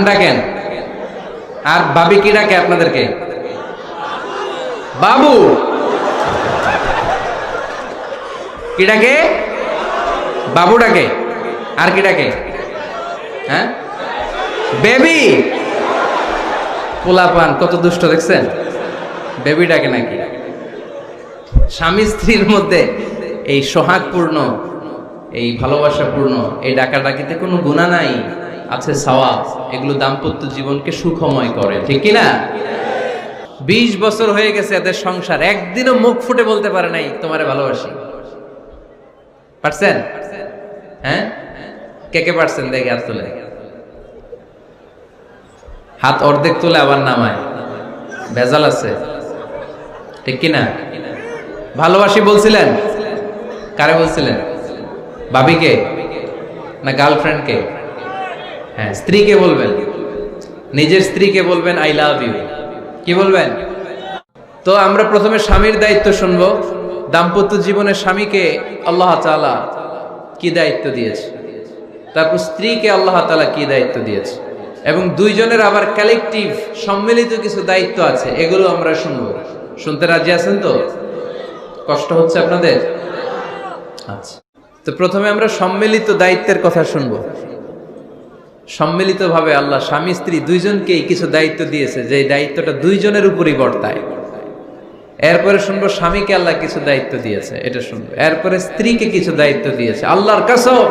জান ডাকেন। আর ভাবি কি ডাকে আপনাদেরকে? বাবু। কি ডাকে? বাবু ডাকে। আর কি ডাকে? হ্যাঁ, বেবি। পোলাপান কত দুষ্ট দেখছেন, বেবি ডাকে নাকি? স্বামী স্ত্রীর মধ্যে এই সোহাগপূর্ণ, এই ভালোবাসাপূর্ণ এই ডাকাডাকিতে কোনো গুনাহ নাই, আছে সওয়াব। এগুলো দাম্পত্য জীবনকে সুখময় করে, ঠিক কি না? 20 বছর হয়ে গেছে এদের সংসার, একদিনও মুখ ফুটে বলতে পারে নাই তোমারে ভালোবাসি। পারছেন? হ্যাঁ, কে কে পারছেন? দেখে হাত তুলে। হাত অর্ধেক তুলে আবার নামায়, ভেজাল আছে, ঠিক কি না? ভালোবাসি বলছিলেন? কারে বলছিলেন? ভাবিকে না গার্লফ্রেন্ডকে? হ্যাঁ, স্ত্রীকে বলবেন, নিজের স্ত্রীকে বলবেন আই লাভ ইউ। কি বলবেন? তো আমরা প্রথমে স্বামীর দায়িত্ব শুনবো। দাম্পত্য জীবনে স্বামীকে আল্লাহ তাআলা কি দায়িত্ব দিয়েছে, তারপর স্ত্রীকে আল্লাহ তাআলা কি দায়িত্ব দিয়েছে, এবং দুইজনের আবার কালেকটিভ সম্মিলিত কিছু দায়িত্ব আছে, এগুলো আমরা শুনবো। শুনতে রাজি আছেন তো? কষ্ট হচ্ছে আপনাদের? আচ্ছা, তো প্রথমে আমরা সম্মিলিত দায়িত্বের কথা শুনবো। সম্মিলিতভাবে আল্লাহ স্বামী স্ত্রী দুইজনকেই কিছু দায়িত্ব দিয়েছে, যে দায়িত্বটা দুইজনের উপরই বর্তায়। এরপরে শুনবো স্বামীকে আল্লাহ কিছু দায়িত্ব দিয়েছে, এটা শুনবো। এরপরে স্ত্রীকে কিছু দায়িত্ব দিয়েছে। আল্লাহর কসম,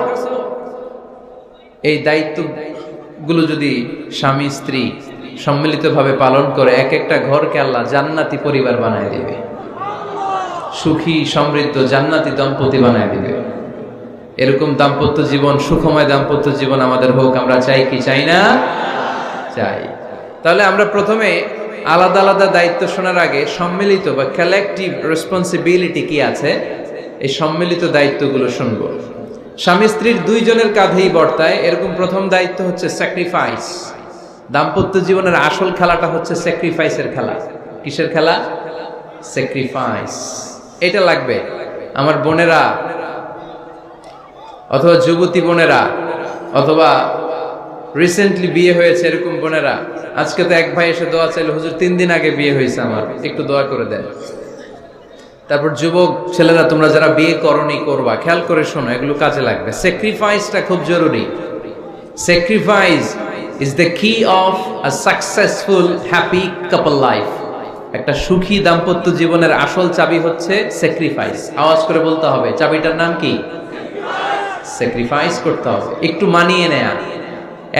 এই দায়িত্বগুলো যদি স্বামী স্ত্রী সম্মিলিতভাবে পালন করে, এক একটা ঘরকে আল্লাহ জান্নাতি পরিবার বানায় দিবে, সুখী সমৃদ্ধ জান্নাতি দম্পতি বানায় দিবে। এরকম দাম্পত্য জীবন, সুখময় দাম্পত্য জীবন আমাদের হোক। আমরা চাই কি চাই না? চাই। তাহলে আমরা প্রথমে আলাদা আলাদা দায়িত্ব শোনার আগে সম্মিলিত বা কালেকটিভ রেসপন্সিবিলিটি কি আছে, এই সম্মিলিত দায়িত্বগুলো শুনবো। স্বামী স্ত্রীর দুইজনের কাঁধেই বর্তায় এরকম প্রথম দায়িত্ব হচ্ছে স্যাক্রিফাইস। দাম্পত্য জীবনের আসল খেলাটা হচ্ছে স্যাক্রিফাইসের খেলা। কিসের খেলা? স্যাক্রিফাইস। এটা লাগবে। আমার বোনেরা অথবা যুবতী বোনেরা অথবা রিসেন্টলি বিয়ে হয়েছে এরকম বোনেরা, আজকে তো এক ভাই এসে দোয়া চাইলো, হুজুর 3 দিন আগে বিয়ে হয়েছে আমার, একটু দোয়া করে দেন। তারপর যুবক ছেলেরা, তোমরা যারা বিয়ে করনি করবা, খেয়াল করে শোনো, এগুলো কাজে লাগবে। স্যাক্রিফাইসটা খুব জরুরি। স্যাক্রিফাইস ইজ দ্য কি of a successful happy couple life. একটা সুখী দাম্পত্য জীবনের আসল চাবি হচ্ছে স্যাক্রিফাইস। আওয়াজ করে বলতে হবে, চাবিটার নাম কি? স্যাক্রিফাইস করতে হবে, একটু মানিয়ে নেয়া,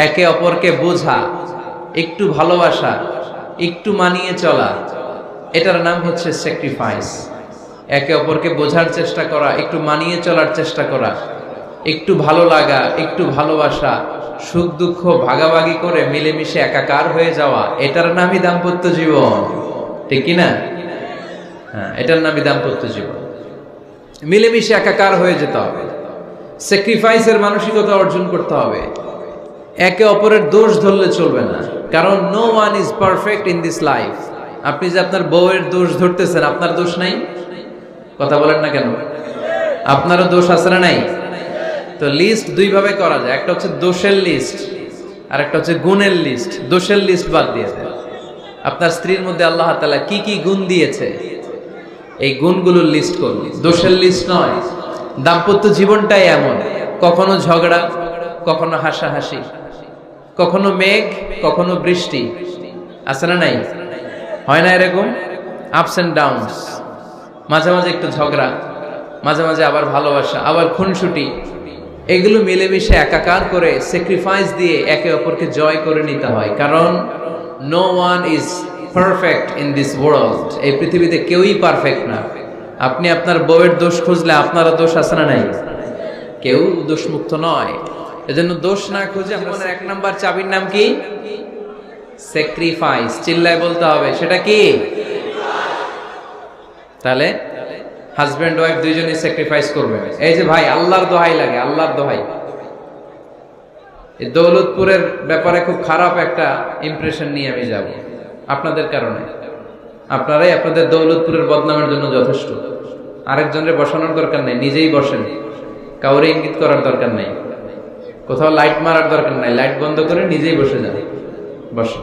একে অপরকে বোঝা, একটু ভালোবাসা, একটু মানিয়ে চলা, এটার নাম হচ্ছে স্যাক্রিফাইস। একে অপরকে বোঝার চেষ্টা করা, একটু মানিয়ে চলার চেষ্টা করা, একটু ভালো লাগা, একটু ভালোবাসা, সুখ দুঃখ ভাগাভাগি করে মিলেমিশে একাকার হয়ে যাওয়া, এটার নামই দাম্পত্য জীবন, ঠিক কি না? হ্যাঁ, এটার নামই দাম্পত্য জীবন। মিলেমিশে একাকার হয়ে যেতে হবে, স্যাক্রিফাইসের মানসিকতা অর্জন করতে হবে। একে অপরের দোষ ধরলে চলবে না, কারণ no one is perfect in this life. আপনি যে আপনার বউয়ের দোষ ধরতেছেন, আপনার দোষ নাই? কথা বলেন না কেন? আপনারও দোষ আছে না নাই? তো লিস্ট দুই ভাবে করা যায়, একটা হচ্ছে দোষের লিস্ট আর একটা হচ্ছে গুণের লিস্ট। দোষের লিস্ট বাদ দিয়ে দেন। আপনার স্ত্রীর মধ্যে আল্লাহ তাআলা কি কি গুণ দিয়েছে, এই গুণগুলোর লিস্ট করুন, দোষের লিস্ট নয়। দাম্পত্য জীবনটাই এমন, কখনো ঝগড়া, কখনো হাসাহাসি, কখনো মেঘ, কখনো বৃষ্টি, আছে না নাই? হয় না এরকম? আপস এন্ড ডাউনস, মাঝে মাঝে একটু ঝগড়া, মাঝে মাঝে আবার ভালোবাসা, আবার খুনসুটি, এগুলো মিলেমিশে একাকার করে স্যাক্রিফাইস দিয়ে একে অপরকে জয় করে নিতে হয়। কারণ no one is perfect in this world. এই পৃথিবীতে কেউই পারফেক্ট না। আপনি আপনার বউয়ের দোষ খুঁজলে আপনারও দোষ আছে না নাই? কেউ দোষমুক্ত নয়। এজন্য দোষ না খুঁজে আমরা 1 নাম্বার চাবির নাম কি? স্যাক্রিফাইস। চিল্লায় বলতে হবে, সেটা কি? তাহলে হাজব্যান্ড ওয়াইফ দুইজনই স্যাক্রিফাইস করবে। এই যে ভাই, আল্লাহর দোহাই লাগে, আল্লাহর দোহাই, এই দৌলতপুরের ব্যাপারে খুব খারাপ একটা ইমপ্রেশন নিয়ে আমি যাব আপনাদের কারণে। আপনারাই আপনাদের দৌলতপুরের বদনামের জন্য যথেষ্ট। আরেকজনের বসানোর দরকার নেই, নিজেই বসেন, কাউরে ইঙ্গিত করার দরকার নেই, কোথাও লাইট মারার দরকার নাই, লাইট বন্ধ করে নিজেই বসে যান। বসো।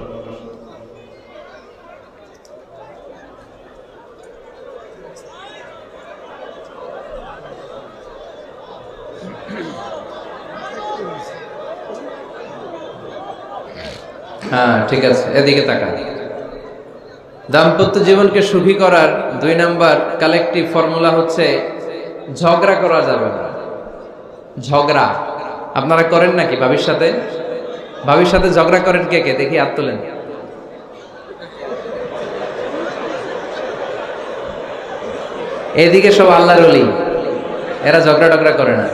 হ্যাঁ ঠিক আছে, এদিকে তাকান। দাম্পত্য জীবনকে সুখী করার 2 নাম্বার কালেকটিভ ফর্মুলা হচ্ছে ঝগড়া করা যাবে না। ঝগড়া আপনারা করেন নাকি ভাবির সাথে? ভাবির সাথে ঝগড়া করেন কে কে? দেখি হাত তোলেন। এদিকে সব আল্লাহর ওলি, এরা ঝগড়া টগড়া করে না।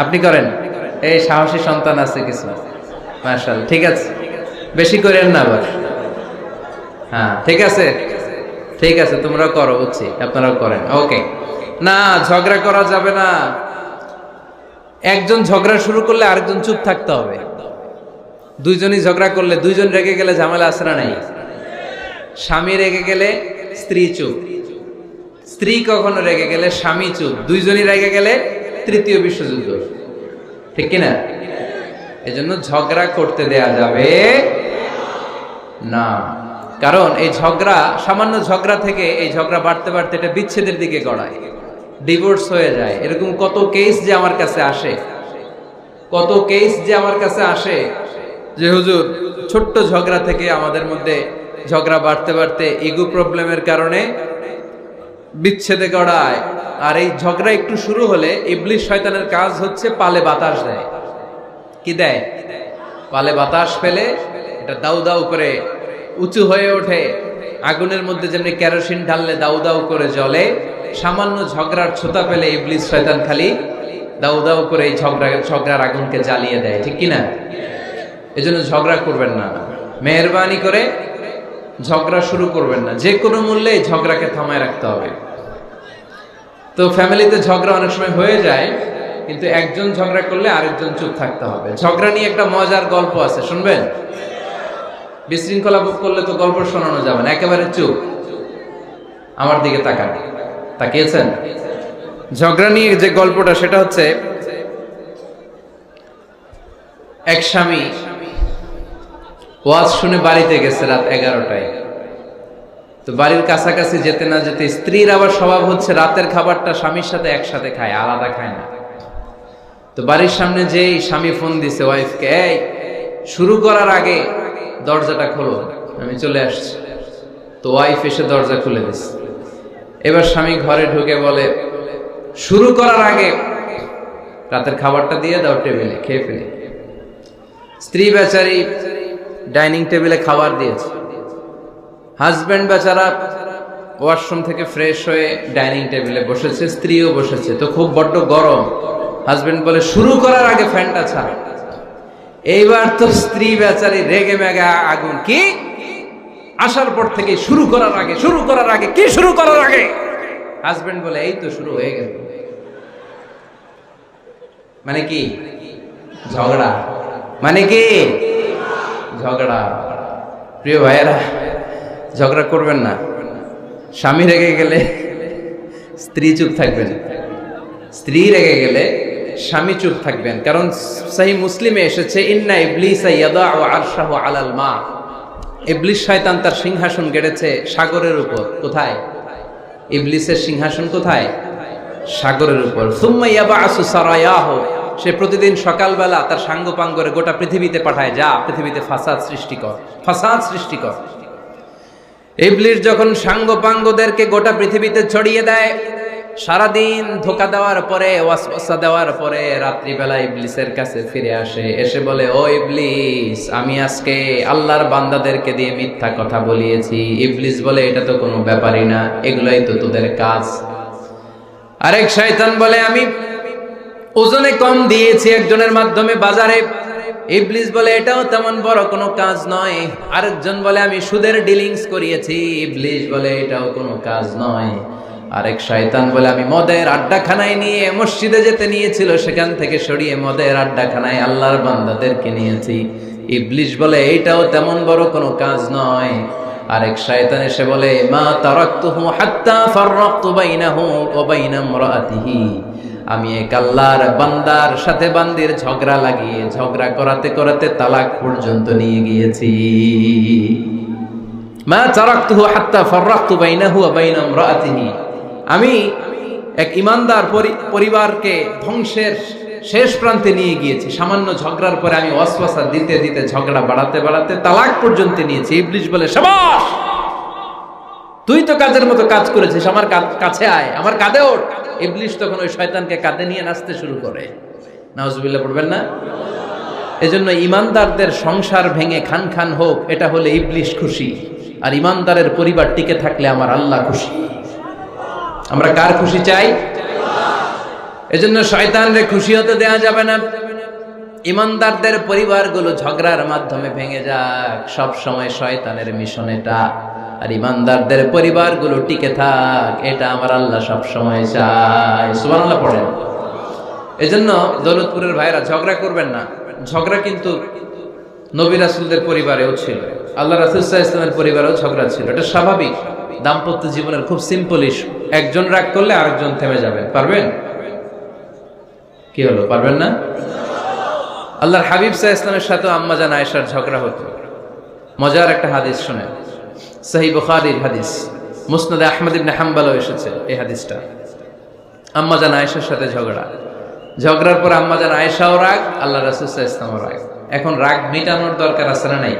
আপনি করেন? এই সাহসী সন্তান আছে কিছু, মাশাআল্লাহ। ঠিক আছে, বেশি করেন না আবার। হ্যাঁ ঠিক আছে, ঠিক আছে, তোমরাও করো, বুঝছি আপনারাও করেন। ওকে, না ঝগড়া করা যাবে না। একজন ঝগড়া শুরু করলে আরেকজন চুপ থাকতে হবে। দুইজনই ঝগড়া করলে, দুইজন রেগে গেলে ঝামেলা আছে না নাই? স্বামী রেগে গেলে স্ত্রী চুপ, স্ত্রী কখনো রেগে গেলে স্বামী চুপ, দুইজনই রেগে গেলে তৃতীয় বিশ্বযুদ্ধ। ঠিক কিনা? এজন্য ঝগড়া করতে দেয়া যাবে না। কারণ এই ঝগড়া, সামান্য ঝগড়া থেকে এই ঝগড়া বাড়তে বাড়তে এটা বিচ্ছেদের দিকে গড়ায়, ডিভোর্স হয়ে যায়। এরকম কত কেস যে আমার কাছে আসে, কত কেস যে আমার কাছে আসে যে হুজুর ছোট্ট ঝগড়া থেকে আমাদের মধ্যে ঝগড়া বাড়তে বাড়তে ইগো প্রবলেমের কারণে বিচ্ছেদে গড়ায়। আর এই ঝগড়া একটু শুরু হলে ইবলিস শয়তানের কাজ হচ্ছে পালে বাতাস দেয়। কি দেয়? পালে বাতাস ফেলে এটা দাউ দাউ করে উঁচু হয়ে ওঠে। আগুনের মধ্যে যেমনি কেরোসিন ঢাললে দাউ দাউ করে জ্বলে, সামান্য ঝগড়ার ছোতা পেলে ইবলিস শয়তান খালি দাউ দাউ করে এই ঝগড়ার আগুনকে জ্বালিয়ে দেয়। ঠিক কিনা? এজন্য ঝগড়া করবেন না, মেহেরবানি করে ঝগড়া শুরু করবেন না। যে কোনো মূল্যে এই ঝগড়াকে থামায় রাখতে হবে। তো ফ্যামিলিতে ঝগড়া অনেক সময় হয়ে যায়, কিন্তু একজন ঝগড়া করলে আরেকজন চুপ থাকতে হবে। ঝগড়া নিয়ে একটা মজার গল্প আছে, শুনবেন? বিশৃঙ্খলা ভোগ করলে তো গল্প শোনানো যাবে না, একেবারে চুপ। আমার দিকে তাকান, তাকিয়েছেন? ঝগড়া নিয়ে যে গল্পটা সেটা হচ্ছে, এক স্বামী ওয়াজ শুনে বাড়িতে গেছে রাত 11টায়। তো বাড়ির কাছাকাছি যেতে না যেতে স্ত্রীর আবার স্বভাব হচ্ছে রাতের খাবারটা স্বামীর সাথে একসাথে খায়, আলাদা খায় না। তো বাড়ির সামনে যেই স্বামী ফোন দিছে ওয়াইফকে, এই শুরু করার আগে দরজাটা খোলো, আমি চলে আসছি। তো ওয়াইফ এসে দরজা খুলে দিছে। এবার স্বামী ঘরে ঢুকে বলে, শুরু করার আগে রাতের খাবারটা দিয়ে দাও টেবিলে, খেয়ে ফেলি। স্ত্রী বেচারি ডাইনিং টেবিলে খাবার দিয়েছে, হাজবেন্ড বেচারা ওয়াশরুম থেকে ফ্রেশ হয়ে ডাইনিং টেবিলে বসেছে, স্ত্রীও বসেছে। তো খুব বড্ড গরম। হাজবেন্ড বলে, শুরু করার আগে ফ্যানটা ছাড়। এইবার তো স্ত্রী বেচারি রেগে মেগে আগুন, কি আসার পর থেকে শুরু করার আগে, শুরু করার আগে, কি শুরু করার আগে? হাজবেন্ড বলে, এই তো শুরু হয়ে গেল। মানে কি? ঝগড়া। মানে কি? ঝগড়া। প্রিয় ভাইয়েরা, ঝগড়া করবেন না। স্বামী রেগে গেলে স্ত্রী চুপ থাকবেন, স্ত্রী রেগে গেলে স্বামী চুপ থাকবেন। কারণ সহিহ মুসলিমে এসেছে, ইন্না ইবলিসা ইয়াদাউ আরশাহু আলাল মা। ইবলিস শয়তান তার সিংহাসন গেড়েছে সাগরের উপর। কোথায়? ইবলিসের সিংহাসন কোথায়? সাগরের উপর। সুম্মা ইয়াবাসু সারায়াহু, সে প্রতিদিন সকালবেলা তার সাঙ্গপাঙ্গরে গোটা পৃথিবীতে পাঠায়, যা পৃথিবীতে ফাসাদ সৃষ্টি কর, ফাসাদ সৃষ্টি কর। ইবলিস যখন সাঙ্গপাঙ্গদেরকে গোটা পৃথিবীতে ছড়িয়ে দেয়, সারাদিন ধোকা দেওয়ার পরে, ওয়াসওয়াসা দেওয়ার পরে, রাত্রিবেলা ইবলিসের কাছে ফিরে আসে, এসে বলে, ও ইবলিস, আমি আজকে আল্লাহর বান্দাদেরকে দিয়ে মিথ্যা কথা বলিয়েছি। ইবলিস বলে, এটা তো কোনো ব্যাপারই না, এগুলাই তো তোদের কাজ। আরেক শয়তান বলে, আমি ওজনে কম দিয়েছি একজনের মাধ্যমে বাজারে। ইবলিস বলে, এটাও তেমন বড় কোনো কাজ নয়। আরেকজন বলে, আমি সুদের ডিলিংস করিয়েছি। ইবলিস বলে, এটাও কোনো কাজ নয়। আরেক শয়তান বলে, আমি মদের আড্ডাখানায় নিয়ে মসজিদে যেতে নিয়েছিল, সেখান থেকে সরিয়ে মদের আড্ডাখানায় আল্লাহর বান্দাদেরকে নিয়েছি। ইবলিস বলে, এইটাও তেমন বড় কোনো কাজ নয়। আরেক শয়তান এসে বলে, মা তারাকতুহু হাত্তা ফাররাকতু বাইনাহু ওয়া বাইনা ইমরাআতিহি, আমি এক আল্লাহর বান্দার সাথে বান্দির ঝগড়া লাগিয়ে ঝগড়া করাতে করাতে তালাক পর্যন্ত নিয়ে গিয়েছি। মা তারাকতুহু হাত্তা ফাররাকতু বাইনাহু ওয়া বাইনা ইমরাআতিহি। আমি এক ইমানদার পরিবারকে ধ্বংসের শেষ প্রান্তে নিয়ে গিয়েছি। সামান্য ঝগড়ার পরে আমি ওয়াসওয়াসা দিতে দিতে ঝগড়া বাড়াতে বাড়াতে তালাক পর্যন্ত নিয়েছি। ইবলিস বলে, শাবাশ, তুই তো কাজের মতো কাজ করেছিস, আমার কাছে আয়, আমার কাঁধে ওঠ। ইবলিস তখন ওই শয়তানকে কাঁধে নিয়ে নাচতে শুরু করে। নাউজুবিল্লাহ পড়বেন না? এজন্য ইমানদারদের সংসার ভেঙে খান খান হোক, এটা হলে ইবলিস খুশি, আর ইমানদারের পরিবার টিকে থাকলে আমার আল্লাহ খুশি। আমরা কার খুশি চাই? এজন্য শয়তানরে খুশি হতে দেয়া যাবে না। ইমানদারদের পরিবারগুলো ঝগড়ার মাধ্যমে ভেঙে যাক, সব সময় শয়তানের মিশন এটা। আর ইমানদারদের পরিবারগুলো টিকে থাক, এটা আমার আল্লাহ সব সময় চায়। সুবহানাল্লাহ পড়েন। এজন্য দৌলতপুরের ভাইরা ঝগড়া করবেন না। ঝগড়া কিন্তু নবী রাসূলদের পরিবারেও ছিল, আল্লাহ রাসূল সাল্লাল্লাহু আলাইহি ওয়াসাল্লামের পরিবারেও ঝগড়া ছিল। এটা স্বাভাবিক, দাম্পত্য জীবনের খুব সিম্পল ইস্যু। একজন রাগ করলে আরেকজন থেমে যাবে। পারবেন? কি হলো, পারবেন না? আল্লাহর হাবিব সাল্লাল্লাহু আলাইহি ওয়াসাল্লামের সাথে আম্মা জান আয়েশার ঝগড়া হতো। মজার একটা হাদিস শুনে, সহিহ বুখারীর হাদিস, মুসনাদে আহমদ ইবনে হাম্বলও এসেছে এই হাদিসটা। আম্মা জান আয়েশার সাথে ঝগড়ার পর আম্মা জান আয়েশাও রাগ, আল্লাহ রাসূল সাল্লাল্লাহু আলাইহি ওয়াসাল্লামও রাগ। এখন রাগ মিটানোর দরকার আছে না নাই?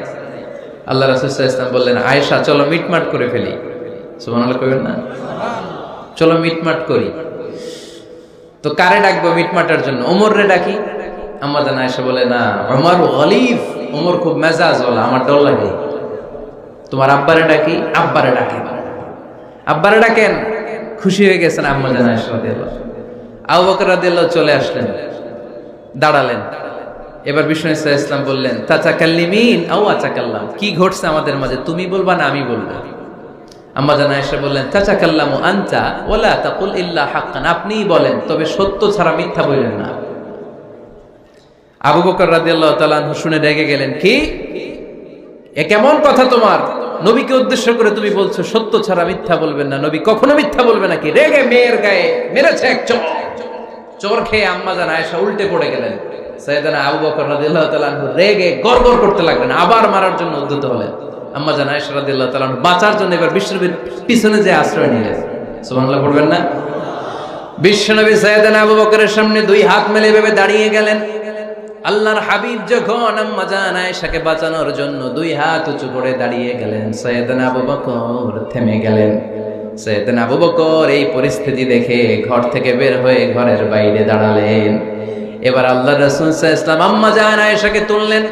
আল্লাহ রাসূল সাল্লাল্লাহু আলাইহি ওয়াসাল্লাম বললেন, আয়েশা চলো মিটমাট করে ফেলি। সুবহানাল্লাহ কইবেন না? চলো মিটমাট করি। তো কারে ডাকবো মিটমাটার জন্য? ওমর রে ডাকি। আম্মা জান আয়েশা বলে, না, ওমর গলিফ, ওমর খুব মেজাজ ওয়ালা, আমার ডর লাগে। তোমার আব্বারে ডাকি। আব্বারে ডাকেন। আব্বারে ডাকেন। খুশি হয়ে গেছেন আম্মা জান আয়েশা রাদিয়াল্লাহু। আবু বকর রাদিয়াল্লাহু চলে আসলেন, দাঁড়ালেন। এবার বিষ্ণু সাল্লাল্লাহু আলাইহি ওয়াসাল্লাম বললেন, তাতাকাল্লিমিন আও আতাকাল্লাম, কি ঘটছে আমাদের মাঝে, তুমি বলবা না আমি বলবো? আম্মা জান আয়েশা বললেন, তাতাকাল্লামু আনতা ওয়ালা তাকুল ইল্লা হাক্কান, আপনিই বলেন, তবে সত্য ছাড়া মিথ্যা বলেন না। আবু বকর রাদিয়াল্লাহু তাআলা আনহু শুনে রেগে গেলেন, কি এ কেমন কথা তোমার? নবীকে উদ্দেশ্য করে তুমি বলছো সত্য ছাড়া মিথ্যা বলবেন না, নবী কখনো মিথ্যা বলবে নাকি? রেগে মেয়ের গায়ে মেরেছে এক চোর খেয়ে আম্মা জান আয়েশা উল্টে পড়ে গেলেন। সাইয়েদনা আবু বকর রাদিয়াল্লাহু তাআলা আনহু রেগে গড়গড় করতে লাগলেন, আবার মারার জন্য উদ্যত হলেন। আম্মা জান আয়েশা রাদিয়াল্লাহু তাআলা আনহু বাঁচার জন্য এবার বিশ্বনবীর পিছনে যে আশ্রয় নিলেন। সুবহানাল্লাহ পড়বেন না? বিশ্বনবী সাইয়েদনা আবু বকরের সামনে দুই হাত মেলে ভেবে দাঁড়িয়ে গেলেন। আল্লাহর হাবিব যখন আম্মা জান আয়েশাকে বাঁচানোর জন্য দুই হাত উঁচু করে দাঁড়িয়ে গেলেন, সাইয়েদনা আবু বকর থেমে গেলেন। সাইয়েদনা আবু বকর এই পরিস্থিতি দেখে ঘর থেকে বের হয়ে ঘরের বাইরে দাঁড়ালেন। এবার আল্লাহর রাসূল সাল্লাল্লাহু আলাইহি ওয়াসাল্লাম আম্মা জান আয়েশাকে তুললেন,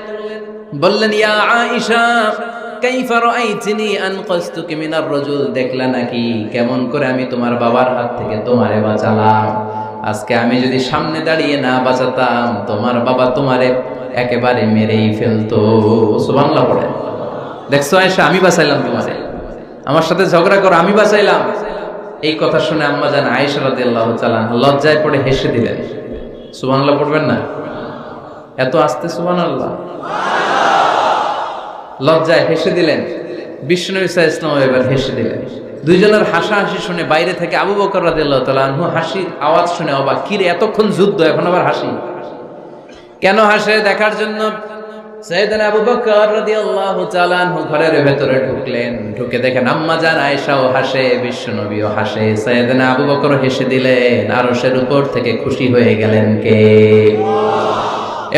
বললেন, ইয়া আয়েশা কাইফা রাআইতিনি আনকাসতুকি মিনার রাজুল, দেখলা নাকি কেমন করে আমি তোমার বাবার হাত থেকে তোমারে বাঁচালাম? আজকে আমি যদি সামনে দাঁড়িয়ে না বাঁচাতাম, তোমার বাবা তোমারে একেবারে মেরেই ফেলতো। সুবহানাল্লাহ পড়ে। দেখছো আয়েশা, আমি বাঁচাইলাম তোমারে, আমার সাথে ঝগড়া করো, আমি বাঁচাইলাম। এই কথা শুনে আম্মা জান আয়েশা রাদিয়াল্লাহু তাআলা লজ্জায় পড়ে হেসে দিলেন। সুবহানাল্লাহ পড়বেন না? এত আস্তে সুবহানাল্লাহ। লজ্জায় হেসে দিলেন। বিষ্ণু ঈসা ইসলাম এবার হেসে দিলেন। দুইজনের হাসাহাসি শুনে বাইরে থেকে আবু বকর রাদিয়াল্লাহু তাআলা আনহু হাসির আওয়াজ শুনে অবাক, কি রে এতক্ষণ যুদ্ধ, এখন আবার হাসি কেন? হাসে দেখার জন্য সাইয়েদনা আবু বকর রাদিয়াল্লাহু তাআলা আনহু ঘরের ভেতরে ঢুকলেন। ঢুকে দেখেন আম্মা জান আয়েশাও হাসে, বিশ্বনবীও হাসে, সাইয়েদনা আবু বকর হেসে দিলেন। আরশের উপর থেকে খুশি হয়ে গেলেন কে?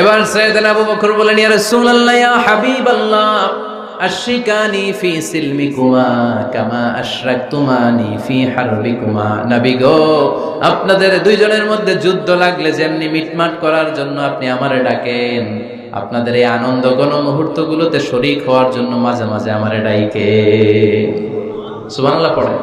এবার সাইয়েদনা আবু বকর বলেন, ইয়া রাসূলুল্লাহ, ইয়া হাবিবাল্লাহ, আশরিকানি ফি সিলমিকুমা কামা আশরাকতুমানি ফি হারবিকুমা। নবী গো, আপনাদের দুইজনের মধ্যে যুদ্ধ লাগলে যেমনি মিটমাট করার জন্য আপনি আমারে ডাকেন, আপনাদের এই আনন্দ কোন মুহূর্তগুলোতে শরীক হওয়ার জন্য মাঝে মাঝে আমারে ডাইকে। সুবহানাল্লাহ পড়ে।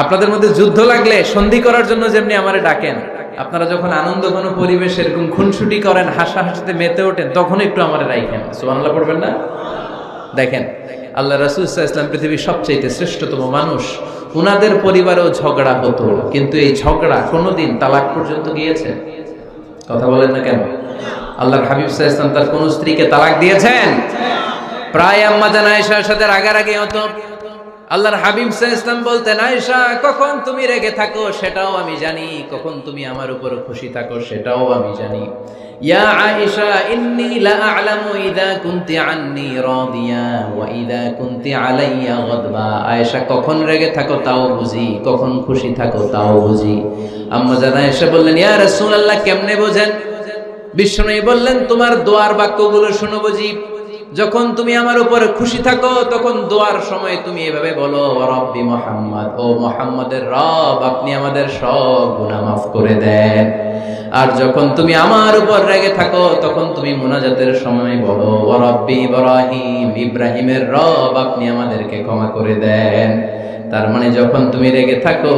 আপনাদের মধ্যে যুদ্ধ লাগলে সন্ধি করার জন্য যেমনি আমারে ডাকেন, আপনারা যখন আনন্দ কোন পরিবেশ এরকম খুনসুটি করেন, হাসাহাসিতে মেতে ওঠেন, তখন একটু আমারে ডাইকেন। সুবহানাল্লাহ পড়বেন না? দেখেন আল্লাহ রাসূল সাল্লাল্লাহু আলাইহি ওয়াসাল্লাম পৃথিবীর সবচেয়ে শ্রেষ্ঠতম মানুষ, উনাদের পরিবারেও ঝগড়া হতো, কিন্তু এই ঝগড়া কোনোদিন তালাক পর্যন্ত গিয়েছে? কথা বলেন না কেন? আল্লাহর হাবিব সাল্লাল্লাহু আলাইহি ওয়াসাল্লাম তার কোন স্ত্রীকে তালাক দিয়েছেন? প্রায় আম্মা জান আয়েশার সাথে রাগারাগি হতো। আল্লাহর হাবিব সাল্লাল্লাহু আলাইহি ওয়াসাল্লাম বলতেন, আয়েশা কখন তুমি রেগে থাকো সেটাও আমি জানি, কখন তুমি আমার উপর খুশি থাকো সেটাও আমি জানি। ইয়া আয়েশা ইন্নী লা আ'লামু ইযা কুনতি আন্নী রাদিয়া ওয়া ইযা কুনতি আলাইয়া গাদবা। আয়েশা কখন রেগে থাকো তাও বুঝি, কখন খুশি থাকো তাও বুঝি। আম্মা জান আয়েশা বললেন, ইয়া রাসূলুল্লাহ কেমনে বোঝেন? বিশ্বনবী বললেন, তোমার দোয়ার বাক্যগুলো শুনো বুঝি। যখন তুমি আমার উপরে খুশি থাকো তখন দোয়ার সময় তুমি এভাবে বলো, রব্বি মুহাম্মদ, ও মুহাম্মাদের রব আপনি আমাদের সব গুনাহ মাফ করে দেন। আর যখন তুমি আমার উপর রেগে থাকো তখন তুমি মুনাজাতের সময় বলো, রব্বি ইব্রাহিম, ইব্রাহিমের রব আপনি আমাদেরকে ক্ষমা করে দেন। তার মানে যখন তুমি রেগে থাকো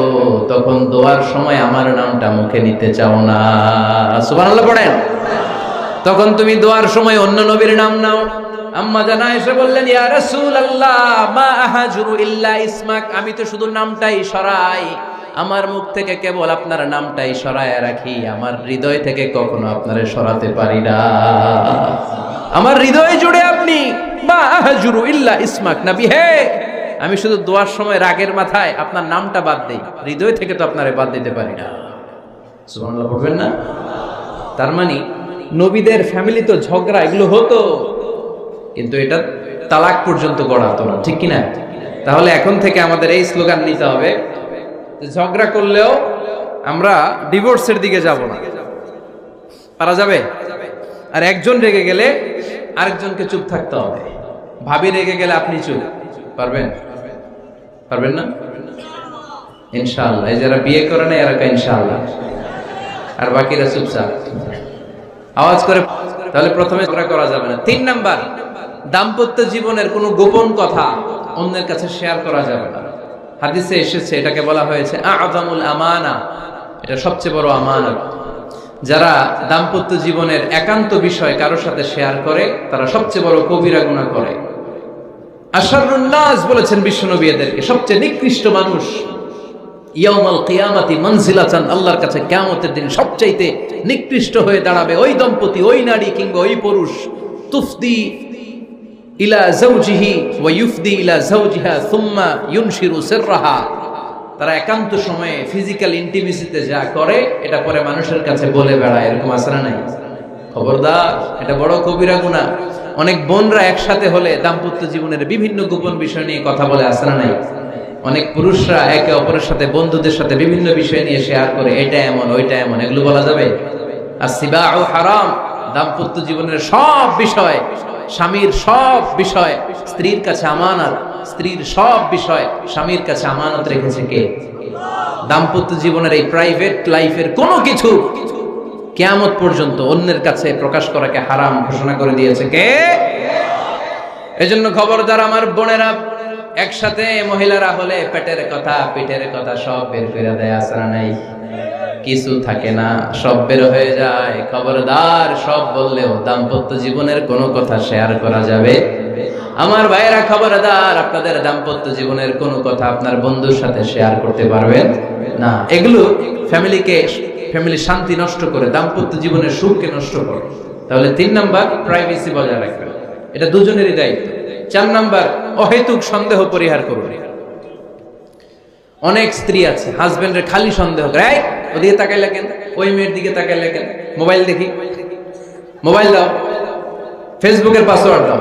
তখন দোয়ার সময় আমার নামটা মুখে নিতে চাও না। সুবহানাল্লাহ পড়েন। তখন তুমি দোয়ার সময় অন্য নবীর নাম নাও। আম্মা জান আয়েশা বললেন, ইয়া রাসূলুল্লাহ মা আহাজুরু ইল্লা ইসমাক, আমি তো শুধু নামটাই সরাই, আমার মুখ থেকে কেবল আপনার নামটাই সরায় রাখি, আমার হৃদয় থেকে কখনো আপনারে সরাতে পারি না। আমার হৃদয় জুড়ে আপনি, মা আহাজুরু ইল্লা ইসমাক, নবী হে আমি শুধু দোয়ার সময় রাগের মাথায় আপনার নামটা বাদ দেই, হৃদয় থেকে তো আপনারে বাদ দিতে পারি না। সুবহানাল্লাহ বলবেন না? তার মানে নবীদের ফ্যামিলি তো ঝগড়া এগুলো হতো, কিন্তু এটা তালাক পর্যন্ত গড়াতো না, ঠিক কিনা? তাহলে এখন থেকে আমাদের এই স্লোগান নিতে হবে, ঝগড়া করলেও আমরা ডিভোর্সের দিকে যাব না। পারা যাবে? আর একজন রেগে গেলে আরেকজনকে চুপ থাকতে হবে। ভাবি রেগে গেলে আপনি চুপ, পারবেন? পারবেন না? ইনশাআল্লাহ। এই যারা বিয়ে করে না এরা ইনশাআল্লাহ, আর বাকিরা চুপচাপ আওয়াজ করে। তাহলে প্রথমে ঝগড়া করা যাবে না। 3 নাম্বার, দাম্পত্য জীবনের কোনো গোপন কথা অন্যের কাছে শেয়ার করা যাবে না। হাদিসে এসেছে এটাকে বলা হয়েছে আ'যামুল আমানা, এটা সবচেয়ে বড় আমানত। যারা দাম্পত্য জীবনের একান্ত বিষয় কারোর সাথে শেয়ার করে তারা সবচেয়ে বড় কবিরা গুনাহ করে। আশারুন নাস বলেছেন বিশ্বনবী এদেরকে, সবচেয়ে নিকৃষ্ট মানুষ। ইয়াউমাল কিয়ামাতি মানজিলাতান, আল্লাহর কাছে কিয়ামতের দিন সবচাইতে নিকৃষ্ট হয়ে দাঁড়াবে ওই দম্পতি, ওই নারী কিংবা ওই পুরুষ, তুফদি ইলা যাওজিহি ওয়া ইউফদি ইলা যাওজিহা সুম্মা ইউনশিরু সিররাহা। তারা একান্ত সময়ে ফিজিক্যাল ইন্টিমেসিতে যা করে এটা পরে মানুষের কাছে বলে বেড়ায়, এরকম আছে না নাই? খবরদার, এটা বড় কবিরা গুনাহ। অনেক বোনরা একসাথে হলে দাম্পত্য জীবনের বিভিন্ন গোপন বিষয় নিয়ে কথা বলে, আছে না নাই? অনেক পুরুষরা একে অপরের সাথে, বন্ধুদের সাথে বিভিন্ন বিষয় নিয়ে শেয়ার করে, এটা এমন ওইটা এমন, এগুলো বলা যাবে? আসিবাউ হারাম। দাম্পত্য জীবনের সব বিষয়, স্বামীর সব বিষয় স্ত্রীর কাছে আমানত, স্ত্রীর সব বিষয় স্বামীর কাছে আমানত রেখেছে কে? দাম্পত্য জীবনের এই প্রাইভেট লাইফের কোনো কিছু কিয়ামত পর্যন্ত অন্যের কাছে প্রকাশ করাকে হারাম ঘোষণা করে দিয়েছে কে? এজন্য খবরদার আমার বোনেরা, একসাথে মহিলারা হলে পেটের কথা পিঠের কথা সব বের করে দেয়, আসরা নাই? কিছু থাকে না, সব বের হয়ে যায়। খবরদার, সব বললেও দাম্পত্য জীবনের কোনো কথা শেয়ার করা যাবে? আমার ভাইয়েরা খবরদার, আপনাদের দাম্পত্য জীবনের কোনো কথা আপনার বন্ধুর সাথে শেয়ার করতে পারবেন না। এগুলো ফ্যামিলি শান্তি নষ্ট করে, দাম্পত্য জীবনের সুখকে নষ্ট করে। তাহলে 3 নাম্বার, প্রাইভেসি বজায় রাখবেন, এটা দুজনেরই দায়িত্ব। 4 নাম্বার, অহেতুক সন্দেহ পরিহার করুন। অনেক স্ত্রী আছে হাজবেন্ডের খালি সন্দেহ করে, এই ওদিকে তাকাইলা কেন, ওই মেয়ের দিকে তাকাইলা কেন, মোবাইল দেখি, মোবাইল দাও, ফেসবুকের পাসওয়ার্ড দাও,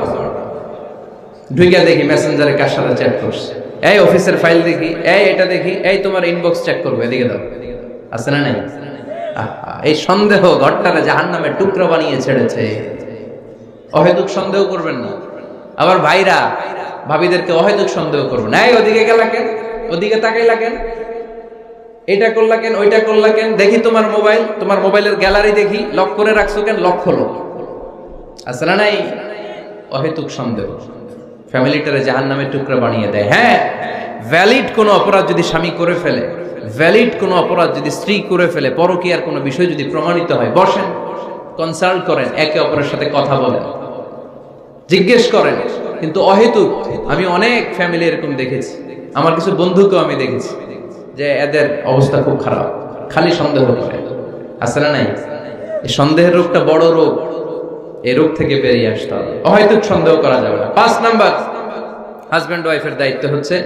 ঢুইকা দেখি মেসেঞ্জারে কার সাথে চ্যাট করছে, এই অফিসের ফাইল দেখি, এই এটা দেখি, এই তোমার ইনবক্স চেক করবো, এদিকে দাও, আছে না নাই? এই সন্দেহ ঘরটারে জাহান্নামের টুকরা বানিয়ে ছেড়েছে। অহেতুক সন্দেহ করবেন না। আবার ভাইরা ভাবিদেরকে অহেতুক সন্দেহ করবেন, এই ওদিকে গেলা কেন, ওদিকে তাকাইলা কেন, এটা করলা কেন, ওইটা করলা কেন, দেখি তোমার মোবাইল, তোমার মোবাইলের গ্যালারি দেখি, লক করে রাখছো কেন, লক খোলো, আছে না নাই? অহেতুক সন্দেহ ফ্যামিলিটারে জাহান্নামের টুকরা বানিয়ে দেয়। হ্যাঁ, ভ্যালিড কোনো অপরাধ যদি স্বামী করে ফেলে, ভ্যালিড কোনো অপরাধ যদি স্ত্রী করে ফেলে, পরকীয়ার কোনো বিষয় যদি প্রমাণিত হয়, বসেন, কনসাল্ট করেন, একে অপরের সাথে কথা বলেন, জিজ্ঞেস করেন। কিন্তু অহেতুক, আমি অনেক ফ্যামিলি এরকম দেখেছি, আমার কিছু বন্ধুকেও আমি দেখেছি যে এদের অবস্থা খুব খারাপ, খালি সন্দেহ করে, আছে না নাই? এই সন্দেহের রোগটা বড় রোগ, এই রোগ থেকে বেরিয়ে আসতে হবে। অহেতুক সন্দেহ করা যাবে না। 5 নাম্বার, হাজব্যান্ড ওয়াইফের দায়িত্ব হচ্ছে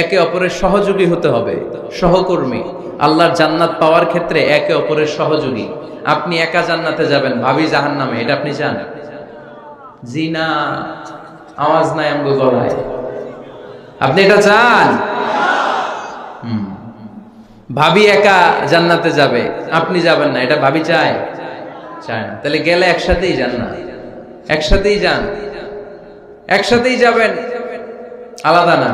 একে অপরের সহযোগী হতে হবে, সহকর্মী। আল্লাহর জান্নাত পাওয়ার ক্ষেত্রে একে অপরের সহযোগী। আপনি একা জান্নাতে যাবেন, ভাবি জাহান্নামে, এটা আপনি চান? জি না, আওয়াজ নাই আমগো গলায়। আপনি এটা চান? ভাবি একা জান্নাতে যাবে, আপনি যাবেন না, এটা ভাবি চায়? চায় না। তাহলে গেলে একসাথেই যান না, একসাথেই যান, একসাথেই যাবেন, আলাদা না।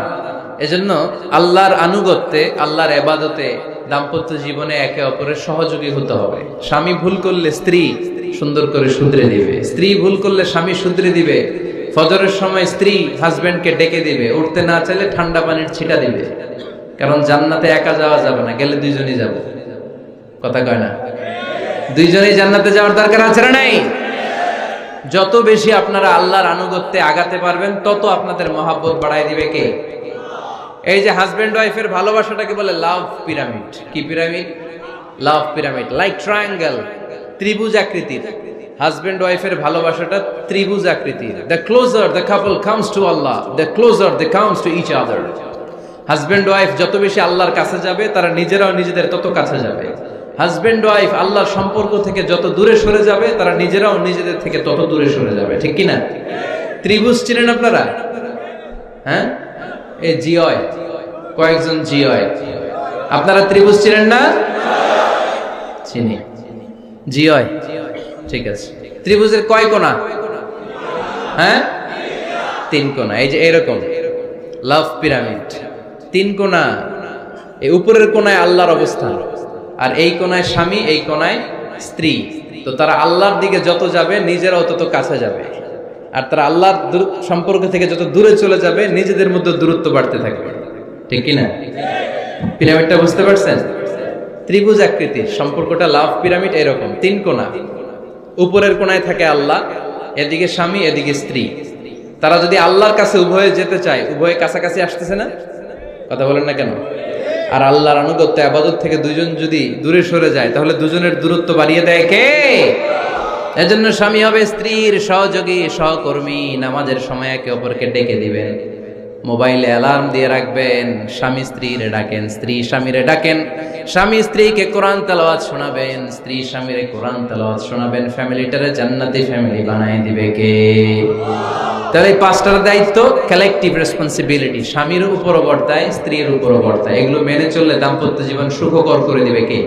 এজন্য আল্লাহর আনুগত্যে, আল্লাহর ইবাদতে, দাম্পত্য জীবনে একে অপরের সহযোগী হতে হবে। স্বামী ভুল করলে স্ত্রী সুন্দর করে শুধরে দিবে, স্ত্রী ভুল করলে স্বামী শুধরে দিবে। ফজরের সময় স্ত্রী হাজবেন্ডকে ডেকে দিবে, উঠতে না চাইলে ঠান্ডা পানির ছিটা দিবে। কারণ জান্নাতে একা যাওয়া যাবে না, গেলে দুইজনই যাব। কথা কয় না? দুইজনেই জান্নাতে যাওয়ার দরকার আছে না নাই? যত বেশি আপনারা আল্লাহর আনুগত্যে আগাতে পারবেন, তত আপনাদের মহাব্বত বাড়ায় দিবে কে? এই যে হাজবেন্ড ওয়াইফের ভালোবাসাটাকে বলে লাভ পিরামিড। কি pyramid? Love pyramid, like triangle, ত্রিভুজ আকৃতির। হাজবেন্ড ওয়াইফের ভালোবাসাটা ত্রিভুজ আকৃতির। The closer the couple comes to Allah, the closer they comes to each other. Husband wife যত বেশি আল্লাহর কাছে যাবে, তারা নিজেরাও নিজেদের তত কাছে যাবে। হাজবেন্ড ওয়াইফ আল্লাহর সম্পর্ক থেকে যত দূরে সরে যাবে, তারা নিজেরাও নিজেদের থেকে তত দূরে সরে যাবে। ঠিক কি না? ত্রিভুজ চিনেন আপনারা? হ্যাঁ, এই জিওয় কয়েকজন জিওয়, আপনারা ত্রিভুজ চিনেন না? চিনি, জিওয়, ঠিক আছে। ত্রিভুজের কয় কোণা? হ্যাঁ, 3 কোণা। এই যে এরকম লাভ পিরামিড, 3 কোণা। এই উপরের কোণায় আল্লাহর অবস্থান, আর এই কোণায় স্বামী, এই কোণায় স্ত্রী। তো তারা আল্লাহর দিকে যত যাবে, নিজেরাও তত কাছে যাবে। আর তারা আল্লাহর সম্পর্ক থেকে যত দূরে চলে যাবে, নিজেদের মধ্যে দূরত্ব বাড়তে থাকবে। ঠিক কিনা? পিরামিডটা বুঝতে পারছেন? ত্রিভুজ আকৃতির সম্পর্কটা লাভ পিরামিড এরকম, 3 কোণা। উপরের কোণায় থাকে আল্লাহ, এদিকে স্বামী, এদিকে স্ত্রী। তারা যদি আল্লাহর কাছে উভয়ে যেতে চায়, উভয়ে কাছাকাছি আসতেছে না? কথা বলেন না কেন? আর আল্লাহর আনুগত্য ইবাদত থেকে দুইজন যদি দূরে সরে যায়, তাহলে দুজনের দূরত্ব বাড়িয়ে দেয় কে? এজন্য স্বামী হবে স্ত্রীর সহযোগী, সহকর্মী। নামাজের সময় একে অপরকে ডেকে দিবেন, মোবাইলে অ্যালার্ম দিয়ে রাখবেন। স্বামী স্ত্রীরে ডাকেন, স্ত্রী স্বামীরে ডাকেন। স্বামী স্ত্রীকে কোরআন তেলাওয়াত শোনাবেন, স্ত্রী স্বামীরে কোরআন তেলাওয়াত শোনাবেন। ফ্যামিলিটারে জান্নাতি ফ্যামিলি বানায় দিবে কে? তাহলে এই 5টার দায়িত্ব কালেকটিভ রেসপন্সিবিলিটি, স্বামীর উপরও বর্তায়, স্ত্রীর উপরও বর্তায়। এগুলো মেনে চললে দাম্পত্য জীবন সুখকর করে দিবে কে?